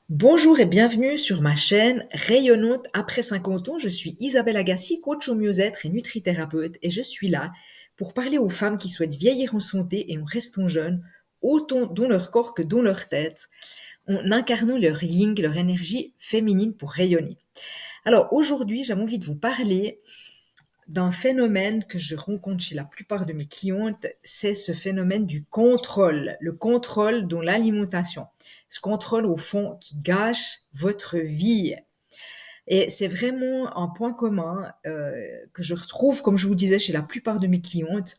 Bonjour et bienvenue sur ma chaîne Rayonnante après 50 ans. Je suis Isabelle Agassi, coach au mieux-être et nutrithérapeute, et je suis là pour parler aux femmes qui souhaitent vieillir en santé et en restant jeunes, autant dans leur corps que dans leur tête, en incarnant leur yin, leur énergie féminine pour rayonner. Alors aujourd'hui, j'avais envie de vous parler d'un phénomène que je rencontre chez la plupart de mes clientes, c'est ce phénomène du contrôle, le contrôle dans l'alimentation. Ce contrôle au fond qui gâche votre vie. Et c'est vraiment un point commun que je retrouve, comme je vous disais, chez la plupart de mes clientes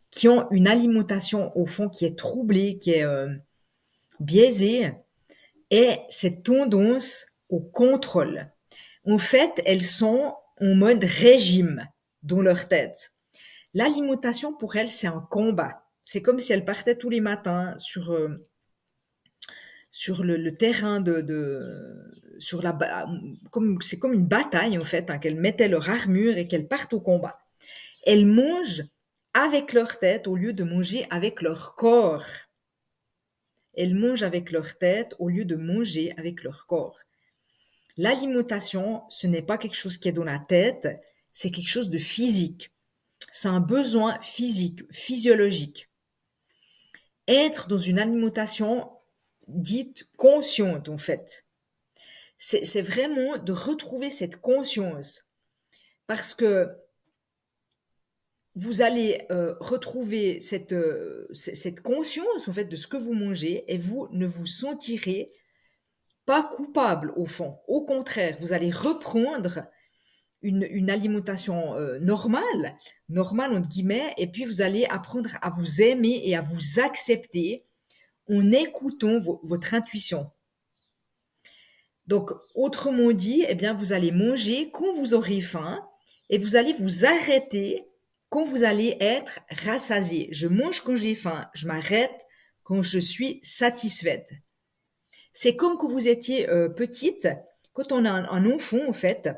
qui ont une alimentation au fond qui est troublée, qui est biaisée, et cette tendance au contrôle. En fait, elles sont en mode régime dans leur tête. L'alimentation pour elles, c'est un combat. C'est comme si elles partaient tous les matins sur le terrain sur comme c'est comme une bataille en fait, hein, qu'elles mettaient leur armure et qu'elles partent au combat. Elles mangent avec leur tête au lieu de manger avec leur corps. Elles mangent avec leur tête au lieu de manger avec leur corps. L'alimentation, ce n'est pas quelque chose qui est dans la tête, c'est quelque chose de physique. C'est un besoin physique, physiologique. Être dans une alimentation dite consciente, en fait. C'est vraiment de retrouver cette conscience. Parce que vous allez retrouver cette conscience, en fait, de ce que vous mangez et vous ne vous sentirez pas coupable, au fond. Au contraire, vous allez reprendre une alimentation normale entre guillemets, et puis vous allez apprendre à vous aimer et à vous accepter en écoutant votre intuition. Donc, autrement dit, eh bien, vous allez manger quand vous aurez faim et vous allez vous arrêter quand vous allez être rassasié. Je mange quand j'ai faim, je m'arrête quand je suis satisfaite. C'est comme quand vous étiez petite, quand on a un enfant, en fait,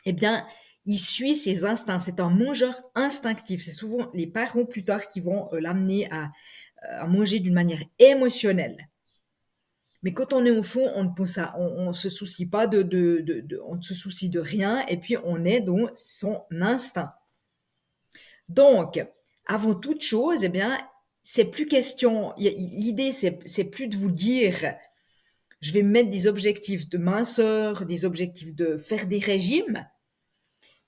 eh bien, il suit ses instincts. C'est un mangeur instinctif. C'est souvent les parents plus tard qui vont l'amener à manger d'une manière émotionnelle. Mais quand on est enfant, on ne pense on se soucie pas on ne se soucie de rien et puis on est dans son instinct. Donc, avant toute chose, eh bien, c'est plus question. L'idée, c'est plus de vous dire, je vais me mettre des objectifs de minceur, des objectifs de faire des régimes.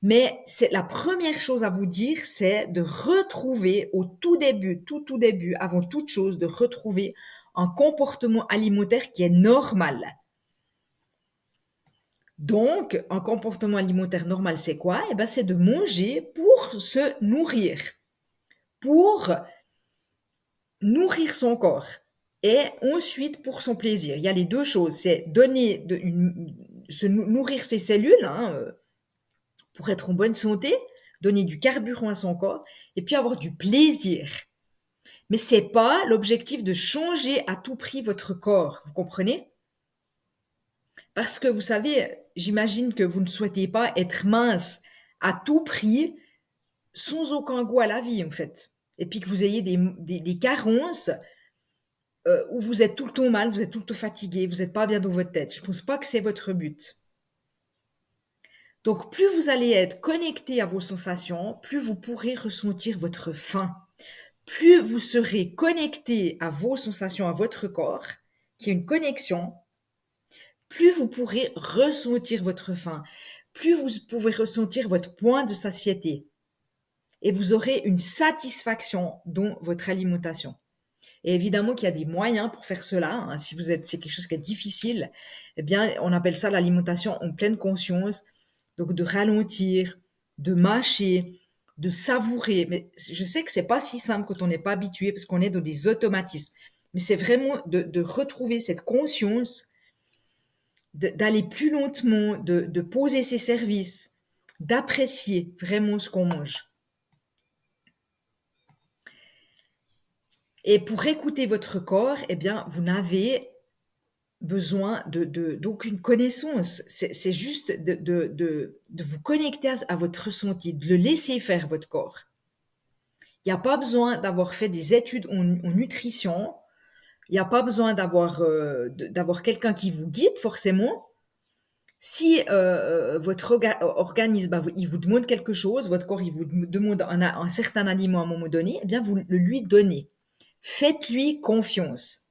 Mais c'est la première chose à vous dire, c'est de retrouver au tout début, avant toute chose, de retrouver un comportement alimentaire qui est normal. Donc, un comportement alimentaire normal, c'est quoi? Eh ben, c'est de manger pour se nourrir, pour nourrir son corps, et ensuite pour son plaisir. Il y a les deux choses, c'est se nourrir ses cellules, hein, pour être en bonne santé, donner du carburant à son corps, et puis avoir du plaisir. Mais c'est pas l'objectif de changer à tout prix votre corps, vous comprenez? Parce que vous savez, j'imagine que vous ne souhaitez pas être mince à tout prix, sans aucun goût à la vie, en fait. Et puis que vous ayez des carences où vous êtes tout le temps mal, vous êtes tout le temps fatigué, vous n'êtes pas bien dans votre tête. Je ne pense pas que c'est votre but. Donc, plus vous allez être connecté à vos sensations, plus vous pourrez ressentir votre faim. Plus vous serez connecté à vos sensations, à votre corps, qui est une connexion, plus vous pourrez ressentir votre faim, plus vous pouvez ressentir votre point de satiété. Et vous aurez une satisfaction dans votre alimentation. Et évidemment qu'il y a des moyens pour faire cela, hein. Si c'est quelque chose qui est difficile, eh bien, on appelle ça l'alimentation en pleine conscience. Donc, de ralentir, de mâcher, de savourer. Mais je sais que c'est pas si simple quand on n'est pas habitué parce qu'on est dans des automatismes. Mais c'est vraiment de retrouver cette conscience, d'aller plus lentement, de poser ses services, d'apprécier vraiment ce qu'on mange. Et pour écouter votre corps, eh bien, vous n'avez besoin d'aucune connaissance. C'est juste de vous connecter à votre ressenti, de le laisser faire votre corps. Il n'y a pas besoin d'avoir fait des études en nutrition. Il n'y a pas besoin d'avoir quelqu'un qui vous guide forcément. Si votre organisme, bah, il vous demande quelque chose, votre corps il vous demande un certain aliment à un moment donné, eh bien vous le lui donnez. Faites-lui confiance.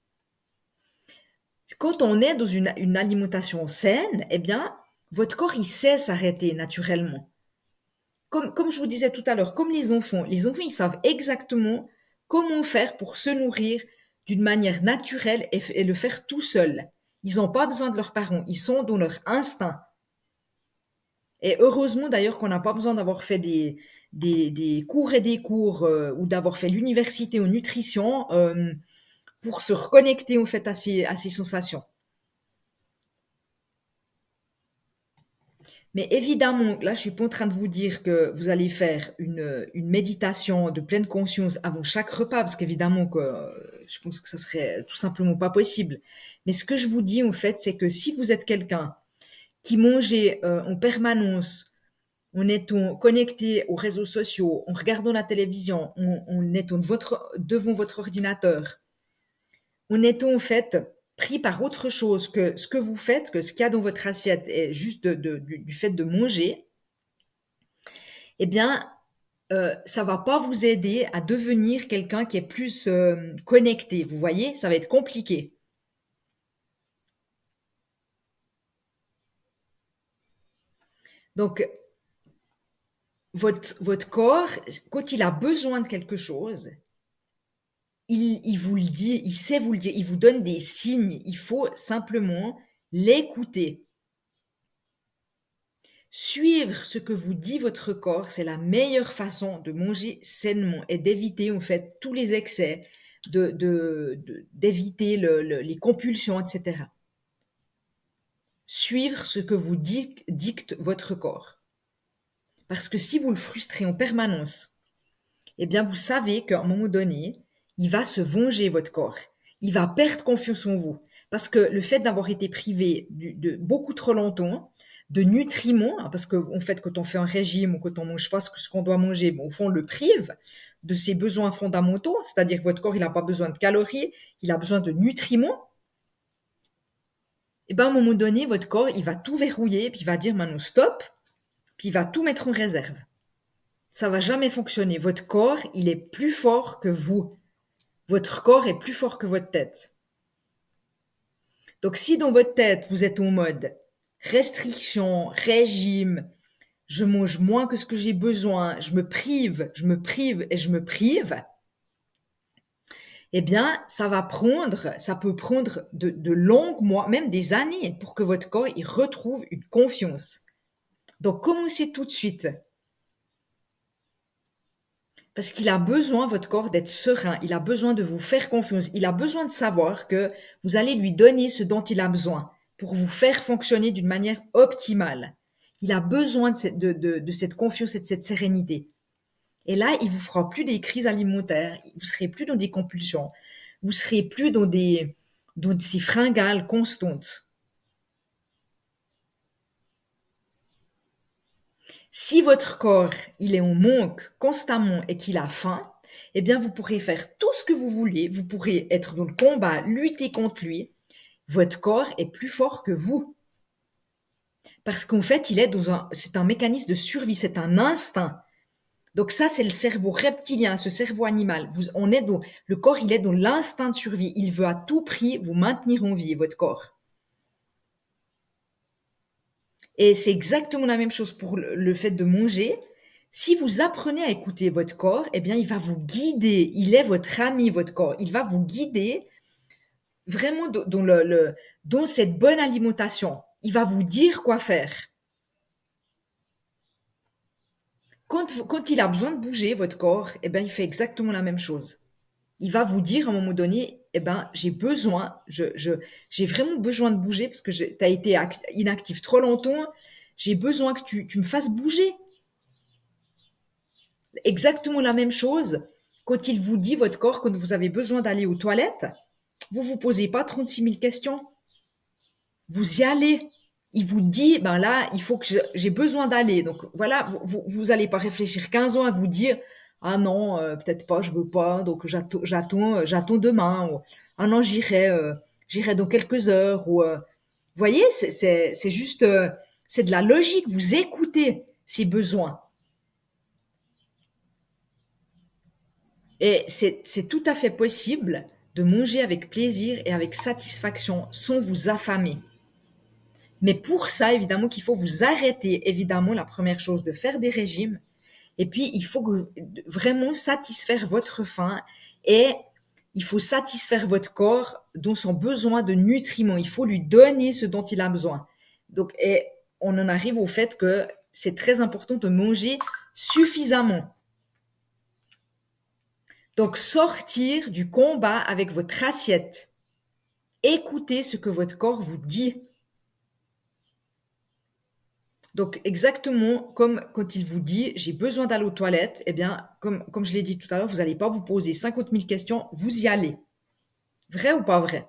Quand on est dans une alimentation saine, eh bien votre corps il sait s'arrêter naturellement. Comme je vous disais tout à l'heure, comme les enfants ils savent exactement comment faire pour se nourrir d'une manière naturelle et le faire tout seul. Ils n'ont pas besoin de leurs parents, ils sont dans leur instinct. Et heureusement d'ailleurs qu'on n'a pas besoin d'avoir fait des cours et des cours ou d'avoir fait l'université en nutrition pour se reconnecter en fait à ces sensations. Mais évidemment, là, je suis pas en train de vous dire que vous allez faire une méditation de pleine conscience avant chaque repas, parce qu'évidemment que je pense que ça serait tout simplement pas possible. Mais ce que je vous dis en fait, c'est que si vous êtes quelqu'un qui mangeait en permanence, en étant connecté aux réseaux sociaux, en regardant la télévision, en étant devant votre ordinateur, en étant en fait pris par autre chose que ce que vous faites, que ce qu'il y a dans votre assiette est juste du fait de manger, eh bien, ça va pas vous aider à devenir quelqu'un qui est plus connecté. Vous voyez, ça va être compliqué. Donc, votre corps, quand il a besoin de quelque chose, il vous le dit, il sait vous le dire, il vous donne des signes. Il faut simplement l'écouter. Suivre ce que vous dit votre corps, c'est la meilleure façon de manger sainement et d'éviter en fait tous les excès, d'éviter les compulsions, etc. Suivre ce que vous dicte votre corps. Parce que si vous le frustrez en permanence, eh bien vous savez qu'à un moment donné, il va se venger votre corps. Il va perdre confiance en vous. Parce que le fait d'avoir été privé de beaucoup trop longtemps, de nutriments, hein, parce que en fait, quand on fait un régime ou quand on mange pas ce qu'on doit manger, bon, au fond, on le prive de ses besoins fondamentaux, c'est-à-dire que votre corps, il n'a pas besoin de calories, il a besoin de nutriments. Et ben, à un moment donné, votre corps, il va tout verrouiller, puis il va dire maintenant stop, puis il va tout mettre en réserve. Ça va jamais fonctionner. Votre corps, il est plus fort que vous. Votre corps est plus fort que votre tête. Donc si dans votre tête, vous êtes en mode restriction, régime, je mange moins que ce que j'ai besoin, je me prive, je me prive et je me prive, eh bien, ça peut prendre de longs mois, même des années, pour que votre corps il retrouve une confiance. Donc commencez tout de suite. Parce qu'il a besoin, votre corps, d'être serein. Il a besoin de vous faire confiance. Il a besoin de savoir que vous allez lui donner ce dont il a besoin pour vous faire fonctionner d'une manière optimale. Il a besoin de cette confiance et de cette sérénité. Et là, il vous fera plus des crises alimentaires. Vous serez plus dans des compulsions. Vous serez plus dans ces fringales constantes. Si votre corps, il est en manque constamment et qu'il a faim, eh bien, vous pourrez faire tout ce que vous voulez. Vous pourrez être dans le combat, lutter contre lui. Votre corps est plus fort que vous. Parce qu'en fait, c'est un mécanisme de survie, c'est un instinct. Donc ça, c'est le cerveau reptilien, ce cerveau animal. Le corps, il est dans l'instinct de survie. Il veut à tout prix vous maintenir en vie, votre corps. Et c'est exactement la même chose pour le fait de manger. Si vous apprenez à écouter votre corps, eh bien, il va vous guider. Il est votre ami, votre corps. Il va vous guider vraiment dans cette bonne alimentation. Il va vous dire quoi faire. Quand il a besoin de bouger, votre corps, eh ben, il fait exactement la même chose. Il va vous dire à un moment donné, eh ben, j'ai vraiment besoin de bouger parce que tu as été inactif trop longtemps. J'ai besoin que tu me fasses bouger. Exactement la même chose quand il vous dit, votre corps, quand vous avez besoin d'aller aux toilettes, vous vous posez pas 36 000 questions. Vous y allez. Il vous dit, ben là, il faut que j'ai besoin d'aller. Donc voilà, vous allez pas réfléchir 15 ans à vous dire, ah non, peut-être pas, je veux pas, donc j'attends demain. Ou, ah non, j'irai dans quelques heures. Ou, vous voyez, c'est juste, c'est de la logique. Vous écoutez si besoin. Et c'est tout à fait possible de manger avec plaisir et avec satisfaction sans vous affamer. Mais pour ça, évidemment, qu'il faut vous arrêter, évidemment, la première chose, de faire des régimes. Et puis, il faut vraiment satisfaire votre faim et il faut satisfaire votre corps dans son besoin de nutriments. Il faut lui donner ce dont il a besoin. Donc, et on en arrive au fait que c'est très important de manger suffisamment. Donc, sortir du combat avec votre assiette. Écoutez ce que votre corps vous dit. Donc, exactement comme quand il vous dit j'ai besoin d'aller aux toilettes, eh bien, comme je l'ai dit tout à l'heure, vous n'allez pas vous poser 50 000 questions, vous y allez. Vrai ou pas vrai?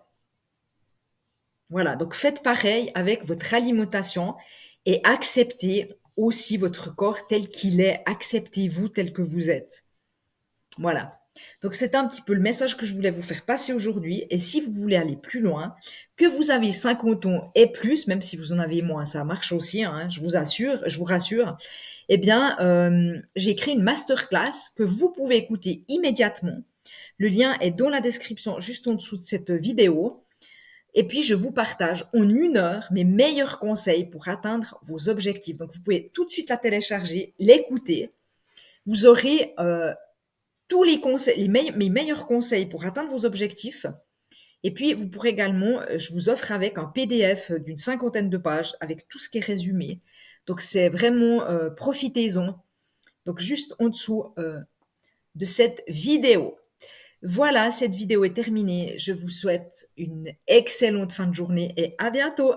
Voilà, donc faites pareil avec votre alimentation et acceptez aussi votre corps tel qu'il est. Acceptez-vous tel que vous êtes. Voilà. Donc c'est un petit peu le message que je voulais vous faire passer aujourd'hui. Et si vous voulez aller plus loin, que vous avez 50 ans et plus, même si vous en avez moins, ça marche aussi, hein, je vous assure, je vous rassure. Eh bien, j'ai créé une masterclass que vous pouvez écouter immédiatement. Le lien est dans la description, juste en dessous de cette vidéo. Et puis, je vous partage en 1 heure mes meilleurs conseils pour atteindre vos objectifs. Donc, vous pouvez tout de suite la télécharger, l'écouter. Vous aurez tous les conseils, mes meilleurs conseils pour atteindre vos objectifs. Et puis, vous pourrez également, je vous offre avec un PDF d'une 50aine de pages avec tout ce qui est résumé. Donc, c'est vraiment, profitez-en. Donc, juste en dessous de cette vidéo. Voilà, cette vidéo est terminée. Je vous souhaite une excellente fin de journée et à bientôt.